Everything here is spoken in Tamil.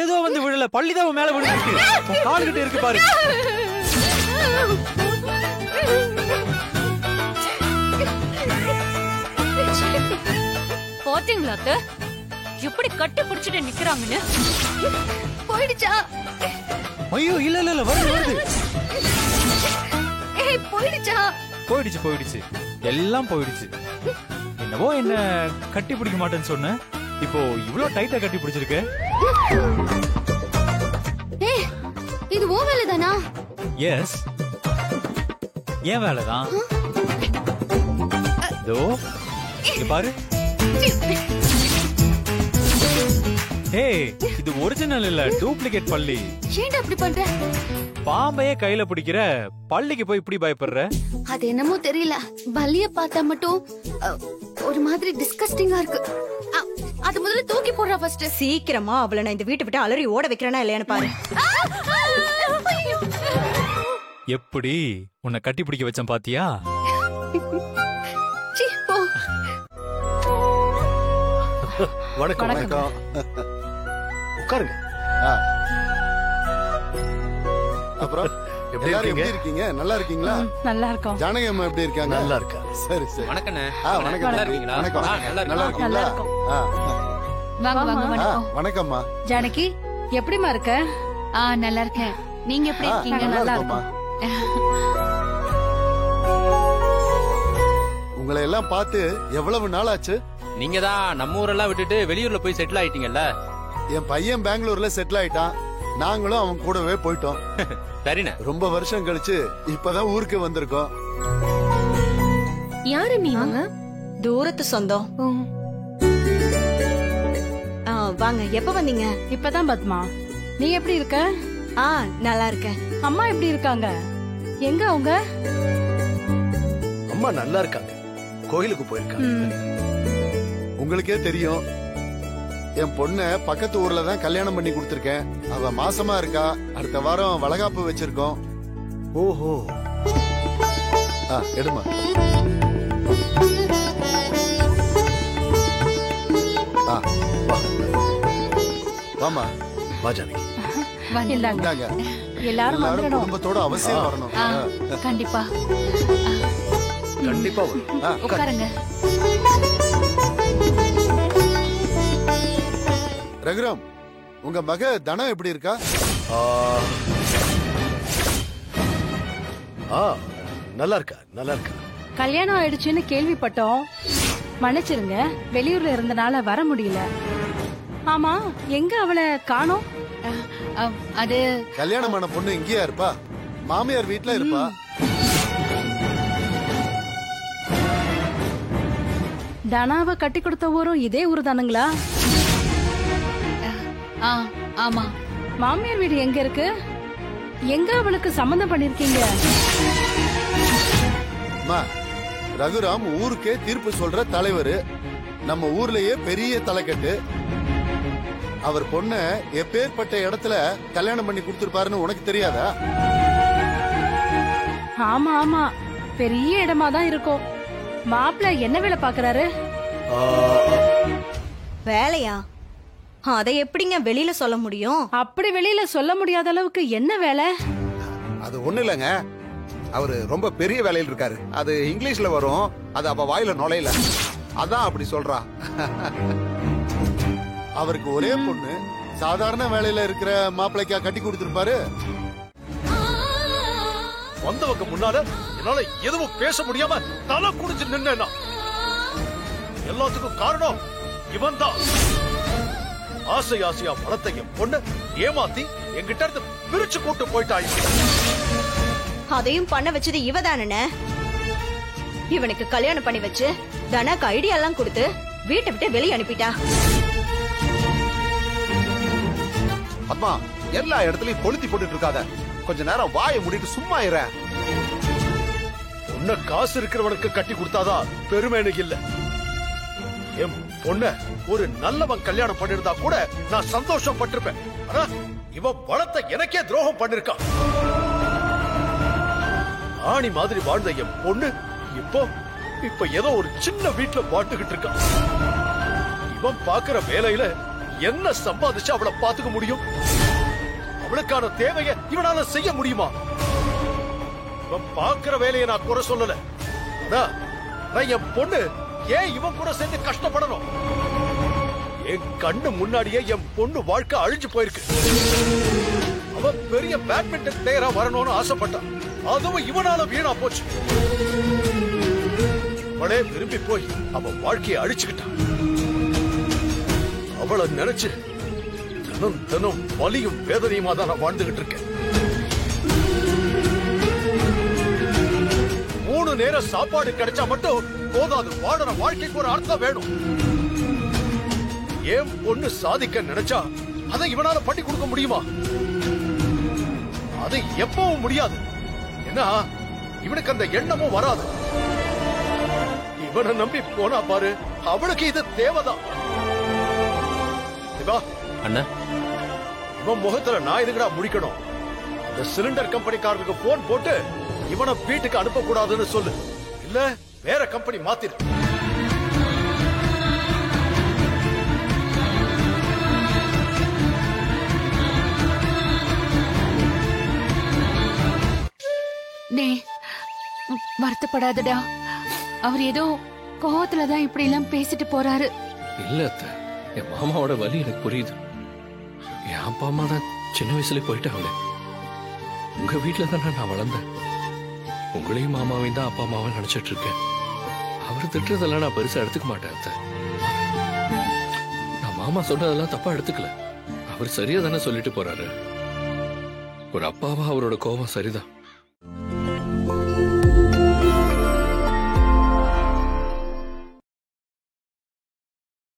ஏதோ வந்து விழல, பள்ளிதான் மேல விழுந்துருக்கு. கால் கிட்ட இருக்கு பாரு. பாத்தீங்களா அத்தை, எப்படி கட்டி பிடிச்சிட்டு நிக்கிறாங்கன்னு? போயிடுச்சா? ஐயோ இல்ல இல்ல இல்ல, வருது வருது. போயிடுச்சா? போயிடுச்சு எல்லாம் போயிடுச்சு. என்னவோ என்ன கட்டி பிடிக்க மாட்டேன்னு சொன்ன, இப்போ இவ்ளோ டைட்டா கட்டி பிடிச்சிருக்க. இது ஓ வேலைதானா? எஸ், ஏன் வேலைதான். இதோ இங்க பாரு. இது ஒரிஜினல் இல்ல, டூப்ளிகேட் பள்ளி. ஏன்டா அப்படி பண்ற? பாம்பையே கையில பிடிக்கிற பள்ளிக்கு போய் இப்படி பயப்படுற? அது என்னமோ தெரியல, பல்லிய பார்த்தா மட்டும் ஒரு மாதிரி டிஸ்கஸ்டிங்கா இருக்கு. அது முதல்ல தூக்கி போடுறா ஃபர்ஸ்ட். சீக்கிரமா அவளை நான் இந்த வீட்டை விட்டு அலறி ஓட வைக்கிறேனா இல்லையான்னு பாரு. எப்படி உன்னை கட்டி பிடிக்க வச்சேன் பாத்தியா? வணக்கம். வணக்கம், உட்காருங்க. அப்புறம் எப்படி இருக்கீங்க? நல்லா இருக்கீங்களா? நல்லா இருக்கோம். ஜானகி அம்மா எப்படி இருக்காங்க? நல்லா இருக்கா. சரி சரி. வணக்கண்ணே. வணக்கம். நல்லா இருக்கீங்களா? நல்லா இருக்கீங்களா? வாங்க வாங்க. வணக்கம். வணக்கம்மா. ஜானகி எப்படிமா இருக்க? நல்லா இருக்கேன். நீங்க எப்படி இருக்கீங்க? நல்லா இருக்கோம்மா. உங்களை எல்லாம் பார்த்து எவ்வளவு நாள் ஆச்சு? நீங்க தான் நம்ம ஊரெல்லாம் விட்டுட்டு வெளியூர்ல போய் செட்டில் ஆயிட்டீங்கல்ல. என் பையன் பெங்களூர்ல செட்டில் ஆயிட்டான், நாங்களும் அவன் கூடவே போயிட்டோம். சரிண்ணே. ரொம்ப வருஷம் கழிச்சு இப்பதான் ஊருக்கு வந்திருக்கோம். யாரு நீங்க? தூரத்து சொந்தம். வாங்க, எப்ப வந்தீங்க? இப்பதான் பத்மா. நீ எப்படி இருக்க? நல்லா இருக்கேன். அம்மா எப்படி இருக்காங்க? எங்க அவங்க? அம்மா நல்லா இருக்காங்க, கோயிலுக்கு போயிருக்காங்க. உங்களுக்கே தெரியும், என் பொண்ண பக்கத்து ஊர்ல தான் கல்யாணம் பண்ணி கொடுத்திருக்கேன். அவ மாசமா இருக்கா. அடுத்த வாரம் வளகாப்பு வச்சிருக்கோம். ஓஹோ. எடுமா. வாமா. வா ஜானகி. இந்தாங்க. எல்லாரும் குடும்பத்தோட அவசியம் வரணும். கண்டிப்பா கண்டிப்பா வரும். உட்காருங்க. ரகுராம், உங்க மக தனம் எப்படி இருக்கா? நல்லா இருக்கா, நல்லா இருக்கா. கல்யாணம் ஆயிடுச்சுன்னு கேள்விப்பட்டோம். மன்னிச்சிருங்க, வெளியூர்ல இருந்தனால வர முடியல. ஆமா, எங்க அவளை காணோம்? அது கல்யாணமான பொண்ணு இங்கேயா இருப்பா? மாமியார் வீட்டுல இருப்பா. தனாவை கட்டி கொடுத்த ஊரும் இதே ஊரு தானுங்களா? ஆமா. மாமியார் வீடு எங்க இருக்கு? எங்க அவளுக்கு சம்மந்தம் பண்ணிருக்கீங்க? ரகுராம் ஊருக்கே தீர்ப்பு சொல்ற தலைவர். நம்ம ஊர்லயே பெரிய தலைக்கட்டு. அவர் பொண்ண எப்பேற்பட்ட இடத்துல கல்யாணம் பண்ணி கொடுத்திருப்பாருன்னு உனக்கு தெரியாதா? ஆமா ஆமா, பெரிய இடமா தான் இருக்கும். மாப்பிள்ள என்ன வேலை பாக்குறாரு? வேலையா? அதை எப்படிங்க வெளியில சொல்ல முடியும்? அப்படி வெளியில சொல்ல முடியாத அளவுக்கு என்ன வேலை? அது ஒண்ணு இல்லங்க, அவரு ரொம்ப பெரிய வேலையில் இருக்காரு. அது இங்கிலீஷ்ல வரும், அது அவ வாயில நுழையல, அதான் அப்படி சொல்றா. அவருக்கு ஒரே பொண்ணு, சாதாரண வேலையில இருக்கிற மாப்பிள்ளைக்கா கட்டி கொடுத்திருப்பாரு? வந்தவங்க முன்னால என்னால எதுவும் பேச முடியாம தலை குடிச்சு நின்னா. எல்லாத்துக்கும் காரணம் இவன் தான். ஆசை ஆசையா பணத்தை என் பொண்ணு ஏமாத்தி என்கிட்ட இருந்து பிரிச்சு கூட்டு போயிட்டாய். அதையும் பண்ண வச்சது இவதானே. இவனுக்கு கல்யாணம் பண்ணி வச்சு தனக்கு ஐடியா எல்லாம் கொடுத்து வீட்டை விட்டு வெளியே அனுப்பிட்டா. அம்மா, எல்லா இடத்துலயும் கொளுத்தி போட்டுட்டு இருக்காத. கொஞ்ச நேரம் வாயை மூடிட்டு சும்மா இரு. உன்ன காசு இருக்கிறவனுக்கு கட்டி கொடுத்தாதான் பெருமை எனக்கு இல்ல. என் பொண்ண ஒரு நல்லவன் கல்யாணம் பண்ணிருந்தா கூட நான் சந்தோஷம் பட்டிருப்பேன். ஆனா இவன் பணத்தை எனக்கே துரோகம் பண்ணிருக்கான். ஆணி மாதிரி வாழ்ந்த என் பொண்ணு இப்ப ஏதோ ஒரு சின்ன வீட்டுல பாட்டுக்கிட்டு இருக்கான். இவன் பாக்குற வேலையில என்ன சம்பாதிச்சு அவளை பாத்துக்க முடியும்? அவளுக்கான தேவையை இவனால செய்ய முடியுமா? இவன் பாக்குற வேலையை நான் குறை சொல்லல. என் பொண்ணு ஏன் இவன் கூட சேர்ந்து கஷ்டப்படணும்? என் கண்ணு முன்னாடியே என் பொண்ணு வாழ்க்கை அழிஞ்சு போயிருக்கு. அவன் பெரிய பேட்மிண்டன் பிளேயரா வரணும்னு ஆசைப்பட்டான். அதுவும் இவனால வீணா போச்சு. அவளே விரும்பி போய் அவன் வாழ்க்கையை அழிச்சுக்கிட்டான். அவளை நினைச்சு தினம் தினம் வலியும் வேதனையுமா தான் நான் வாழ்ந்துகிட்டு இருக்கேன். 3 நேரம் சாப்பாடு கிடைச்சா மட்டும் போதாது. வாழற வாழ்க்கைக்கு ஒரு அர்த்தம் வேணும். ஏன் பொண்ணு சாதிக்க நினைச்சா அதை இவனால பண்ணி கொடுக்க முடியுமா? அது எப்பவும் முடியாது. ஏன்னா இவனுக்கு அந்த எண்ணமும் வராது. இவனை நம்பி போனா பாரு, அவளுக்கு இது தேவைதான். அண்ணா, இவன் முகத்துல நான் எதுக்குடா முடிக்கணும்? இந்த சிலிண்டர் கம்பெனிக்காரருக்கு போன் போட்டு இவனை வீட்டுக்கு அனுப்ப கூடாதுன்னு சொல்லு. இல்ல வேற கம்பெனி மாத்திரு. வருத்தப்படாதடா. அவர் ஏதோ கோவத்துலதான் இப்படி எல்லாம் பேசிட்டு போறாரு. இல்ல அத்தை, என் மாமாவோட வலி எனக்கு புரியுது. என் அப்பா அம்மா தான் சின்ன வயசுல போயிட்டாங்களே. உங்க வீட்டுல தானே நான் வளர்ந்தேன். உங்களையும் மாமாவையும் தான் அப்பா அம்மாவை நினைச்சிட்டு இருக்கேன். அவர் திட்டுறதெல்லாம் நான் பெருசா எடுத்துக்க மாட்டேன் அத்தை. நான் மாமா சொன்னதெல்லாம் தப்பா எடுத்துக்கல. அவர் சரியா தானே சொல்லிட்டு போறாரு. ஒரு அப்பாவா அவரோட கோபம் சரிதான்.